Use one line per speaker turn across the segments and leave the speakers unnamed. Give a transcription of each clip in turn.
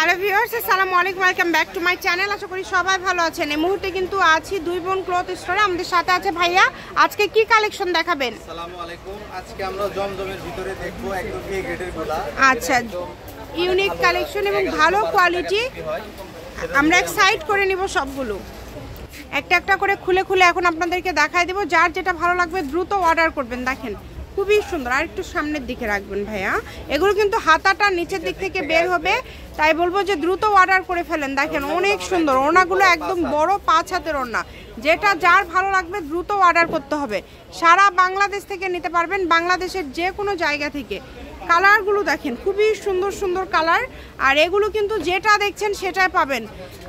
Hello viewers, আসসালামু আলাইকুম, welcome back to my channel. আশা করি সবাই ভালো আছেন। এই মুহূর্তে কিন্তু আছি দুই বোন ক্লথ স্টোরে। আমাদের সাথে আছে ভাইয়া। আজকে কি কালেকশন দেখাবেন?
আসসালামু আলাইকুম। আজকে আমরা জমজমের ভিতরে দেখবো একদম এ গ্রেডের গুলা।
আচ্ছা, ইউনিক কালেকশন এবং ভালো কোয়ালিটি। আমরা এক সাইড করে নিব সবগুলো, একটা একটা করে খুলে খুলে এখন আপনাদেরকে দেখাই দেবো। যার যেটা ভালো লাগবে দ্রুত অর্ডার করবেন। দেখেন খুবই সুন্দর, আর একটু সামনের দিকে রাখবেন ভাইয়া। এগুলো কিন্তু হাতাটা নিচের দিক থেকে বের হবে, তাই বলবো যে দ্রুত অর্ডার করে ফেলেন। দেখেন অনেক সুন্দর ওড়নাগুলো, একদম বড় 5 হাতের ওড়না। যেটা যার ভালো লাগবে দ্রুত অর্ডার করতে হবে। সারা বাংলাদেশ থেকে নিতে পারবেন, বাংলাদেশের যে কোনো জায়গা থেকে। কালারগুলো দেখেন খুবই সুন্দর সুন্দর কালার, আর এগুলো কিন্তু যেটা দেখছেন সেটাই পাবেন।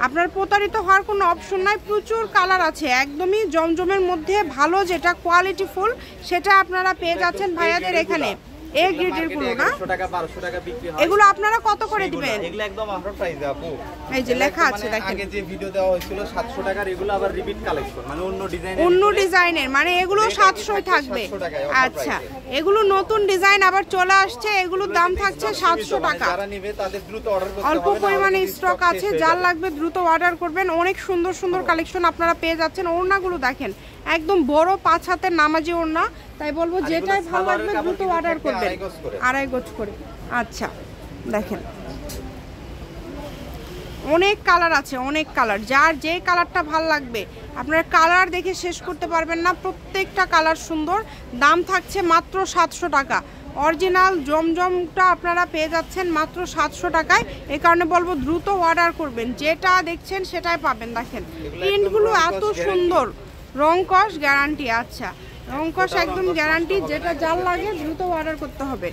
আপনার প্রতারিত হওয়ার কোনো অপশন নাই। প্রচুর কালার আছে, একদমই জমজমের মধ্যে ভালো যেটা কোয়ালিটি ফুল সেটা আপনারা পেয়ে যাচ্ছেন ভাইয়াদের এখানে। এই গ্রেডের গুলো না
100 টাকা 1200 টাকা বিক্রি হয়।
এগুলো আপনারা কত করে দিবেন?
এগুলো একদম অফার প্রাইসে আপু।
এই যে লেখা আছে দেখেন।
আগে যে ভিডিও দেওয়া হয়েছিল 700 টাকার, এগুলো আবার রিপিট কালেকশন, মানে
অন্য ডিজাইনের, মানে এগুলো 700 থাকবে। আচ্ছা, এগুলো নতুন ডিজাইন আবার চলে আসছে, এগুলোর দাম থাকছে 700 টাকা।
যারা নেবে তাদের দ্রুত অর্ডার করতে হবে।
অল্প পরিমাণে স্টক আছে, যার লাগবে দ্রুত অর্ডার করবেন। অনেক সুন্দর সুন্দর কালেকশন আপনারা পেয়ে যাচ্ছেন। ওড়নাগুলো দেখেন একদম বড় 5 হাতের নামাজি ওড়না, তাই বলবো যেটাই ভালো লাগবে দ্রুত অর্ডার করবেন। 2.5 গজ করে। আচ্ছা দেখেন অনেক কালার আছে, অনেক কালার। যার যে কালারটা ভালো লাগবে আপনারা কালার দেখে শেষ করতে পারবেন না। প্রত্যেকটা কালার সুন্দর। দাম থাকছে মাত্র 700 টাকা। অরিজিনাল জমজমটা আপনারা পেয়ে যাচ্ছেন মাত্র 700 টাকায়। এই কারণে বলবো দ্রুত অর্ডার করবেন, যেটা দেখছেন সেটাই পাবেন। দেখেন প্রিন্টগুলো এত সুন্দর, রংকশ গ্যারান্টি। আচ্ছা, রংকশ একদম গ্যারান্টি। যেটা যার লাগে দ্রুত অর্ডার করতে হবে।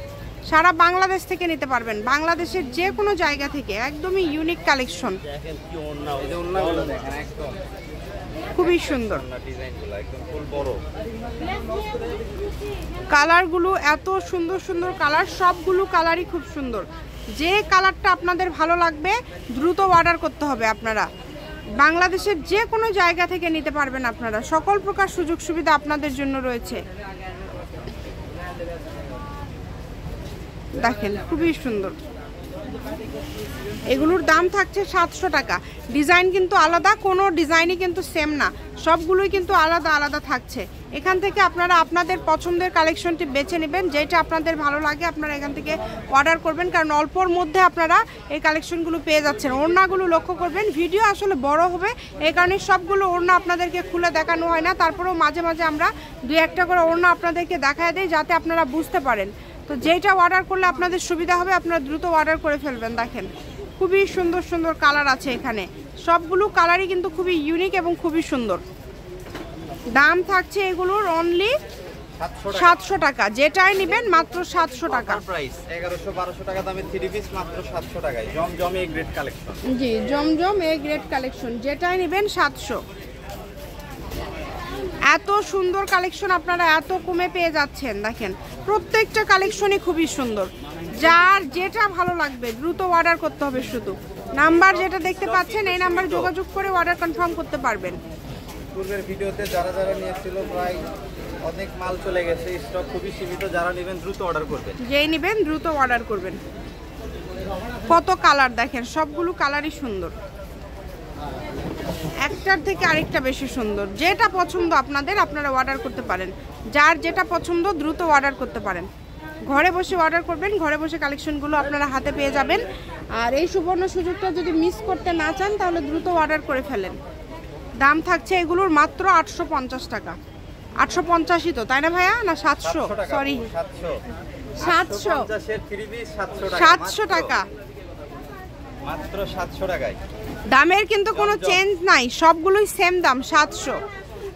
সারা বাংলাদেশ থেকে নিতে পারবেন, বাংলাদেশের যে কোনো জায়গা থেকে। একদমই ইউনিক কালেকশন,
দেখেন কি ওড়না, এই যে ওড়নাগুলো দেখেন একদম
খুবই সুন্দর।
ডিজাইনগুলো একদম ফুল বড়।
কালারগুলো এত সুন্দর সুন্দর কালার, সবগুলো কালারই খুব সুন্দর। যে কালারটা আপনাদের ভালো লাগবে দ্রুত অর্ডার করতে হবে। আপনারা বাংলাদেশের যে কোনো জায়গা থেকে নিতে পারবেন। আপনারা সকল প্রকার সুযোগ সুবিধা আপনাদের জন্য রয়েছে। দেখেন খুবই সুন্দর। এগুলোর দাম থাকছে 700 টাকা। ডিজাইন কিন্তু আলাদা, কোনো ডিজাইনই কিন্তু সেম না, সবগুলোই কিন্তু আলাদা আলাদা থাকছে। এখান থেকে আপনারা আপনাদের পছন্দের কালেকশনটি বেছে নেবেন। যেটা আপনাদের ভালো লাগে আপনারা এখান থেকে অর্ডার করবেন, কারণ অল্পর মধ্যে আপনারা এই কালেকশনগুলো পেয়ে যাচ্ছেন। ওড়নাগুলো লক্ষ্য করবেন, ভিডিও আসলে বড় হবে এই কারণে সবগুলো ওড়না আপনাদেরকে খুলে দেখানো হয় না। তারপরেও মাঝে মাঝে আমরা 2-1টা করে ওড়না আপনাদেরকে দেখায় দিই, যাতে আপনারা বুঝতে পারেন। তো যেটা অর্ডার করলে আপনাদের সুবিধা হবে আপনারা দ্রুত অর্ডার করে ফেলবেন। দেখেন খুবই সুন্দর সুন্দর কালার আছে এখানে। সবগুলো কালারই কিন্তু খুবই ইউনিক এবং খুবই সুন্দর। দাম থাকছে এগুলোর অনলি 700 টাকা। যেটাই নেবেন মাত্র 700 টাকা।
প্রাইস 1100-1200 টাকা দামের 3 পিস মাত্র 700 টাকায়। Zamzam A grade collection.
জি, জমজম এ গ্রেড কালেকশন। যেটাই নেবেন 700। এত সুন্দর কালেকশন আপনারা এত কমে পেয়ে যাচ্ছেন। দেখেন প্রত্যেকটা কালেকশনই খুবই সুন্দর। যার যেটা ভালো লাগবে দ্রুত অর্ডার করতে হবে। শুধু নাম্বার যেটা দেখতে পাচ্ছেন এই নাম্বারে যোগাযোগ করে অর্ডার কনফার্ম করতে পারবেন।
পূর্বের ভিডিওতে যারা যারা নিয়েছিল প্রায় অনেক মাল চলে গেছে, স্টক খুবই সীমিত। যারা নেবেন দ্রুত অর্ডার করবেন,
যেই নেবেন দ্রুত অর্ডার করবেন। কত কালার দেখেন, সবগুলো কালারই সুন্দর, একটার থেকে আরেকটা বেশি সুন্দর। যেটা পছন্দ আপনাদের আপনারা অর্ডার করতে পারেন। যার যেটা পছন্দ দ্রুত অর্ডার করতে পারেন। ঘরে বসে অর্ডার করবেন, ঘরে বসে কালেকশনগুলো আপনারা হাতে পেয়ে যাবেন। আর এই সুবর্ণ সুযোগটা যদি মিস করতে না চান তাহলে দ্রুত অর্ডার করে ফেলেন। দাম থাকছে এগুলোর মাত্র 850 টাকা। 850ই তো, তাই না ভাইয়া? না 700, সরি 700 টাকা
মাত্র 700 টাকায়।
দামের কিন্তু কোনো চেঞ্জ নাই, সবগুলোই সেম দাম 700।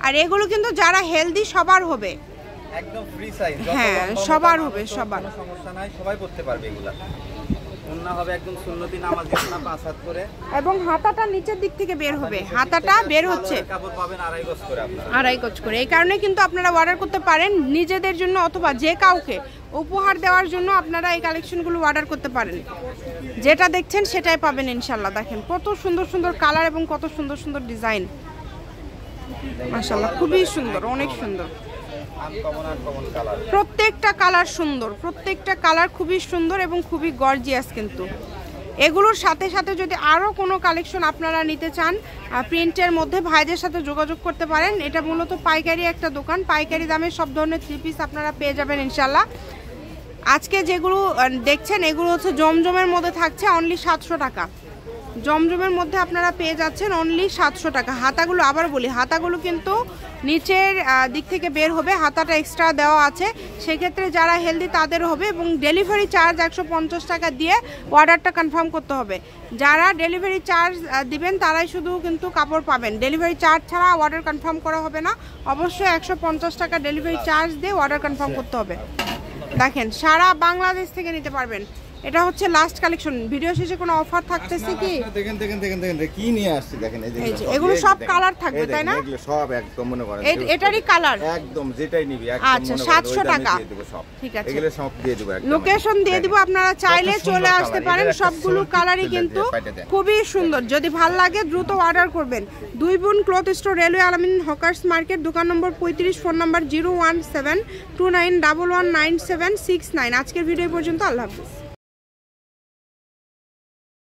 আর এগুলো কিন্তু যারা হেলদি সবার হবে,
একদম ফ্রি সাইজ।
হ্যাঁ সবার হবে, সবার,
কোনো সমস্যা নাই, সবাই পড়তে পারবে। এগুলা ওন্না হবে একদম সুন্নতি নামাজি ওন্না 5 হাত করে,
এবং হাতাটা নিচের দিক থেকে বের হবে। হাতাটা বের হচ্ছে,
কাপড় পাবেন 2.5 গজ করে। আপনারা
2.5 গজ করে। এই কারণে কিন্তু আপনারা অর্ডার করতে পারেন নিজেদের জন্য অথবা যে কাউকে উপহার দেওয়ার জন্য। আপনারা এই কালেকশনগুলো অর্ডার করতে পারেন। যেটা দেখছেন সেটাই পাবেন ইনশাল্লাহ। দেখেন কত সুন্দর সুন্দর কালার এবং কত সুন্দর সুন্দর ডিজাইন। মাশাআল্লাহ খুবই সুন্দর, অনেক সুন্দর। প্রত্যেকটা কালার সুন্দর, প্রত্যেকটা কালার খুবই সুন্দর এবং খুবই গর্জিয়াস। কিন্তু এগুলোর সাথে সাথে যদি আরও কোনো কালেকশন আপনারা নিতে চান প্রিন্টের মধ্যে ভাইদের সাথে যোগাযোগ করতে পারেন। এটা মূলত পাইকারি একটা দোকান, পাইকারি দামে সব ধরনের 3 পিস আপনারা পেয়ে যাবেন ইনশাল্লাহ। আজকে যেগুলো দেখছেন এগুলো হচ্ছে জমজমের মধ্যে থাকছে অনলি 700 টাকা। জমজমের মধ্যে আপনারা পেয়ে যাচ্ছেন অনলি 700 টাকা। হাতাগুলো আবার বলি, হাতাগুলো কিন্তু নিচের দিক থেকে বের হবে, হাতাটা এক্সট্রা দেওয়া আছে, সেক্ষেত্রে যারা হেলদি তাদের হবে। এবং ডেলিভারি চার্জ 150 টাকা দিয়ে অর্ডারটা কনফার্ম করতে হবে। যারা ডেলিভারি চার্জ দিবেন তারাই শুধু কিন্তু কাপড় পাবেন, ডেলিভারি চার্জ ছাড়া অর্ডার কনফার্ম করা হবে না। অবশ্যই 150 টাকা ডেলিভারি চার্জ দিয়ে অর্ডার কনফার্ম করতে হবে। দেখেন সারা বাংলাদেশ থেকে নিতে পারবেন। এটা হচ্ছে লাস্ট কালেকশন। ভিডিও শেষে কোনো অফার থাকতেছে কি?
দেখেন দেখেন দেখেন দেখেন কি নিয়ে আসছে দেখেন, এই যে
এগুলো সব কালার থাকবে তাই না?
এগুলো সব একদম মনে করেন
এটারই কালার
একদম যেটাই নিবি একদম।
আচ্ছা 700 টাকা, ঠিক আছে।
এগুলো সব দিয়ে দেব, একদম
লোকেশন দিয়ে দিব, আপনারা চাইলে চলে আসতে পারেন। সবগুলো কালারই কিন্তু খুবই সুন্দর। যদি ভালো লাগে দ্রুত অর্ডার করবেন। 2 বোন ক্লথ স্টোর, রেলওয়ে আলামিন হকার্স মার্কেট, দোকান নম্বর 35, ফোন নাম্বার 01729119769। আজকের ভিডিও পর্যন্ত, আল্লাহ হাফেজ।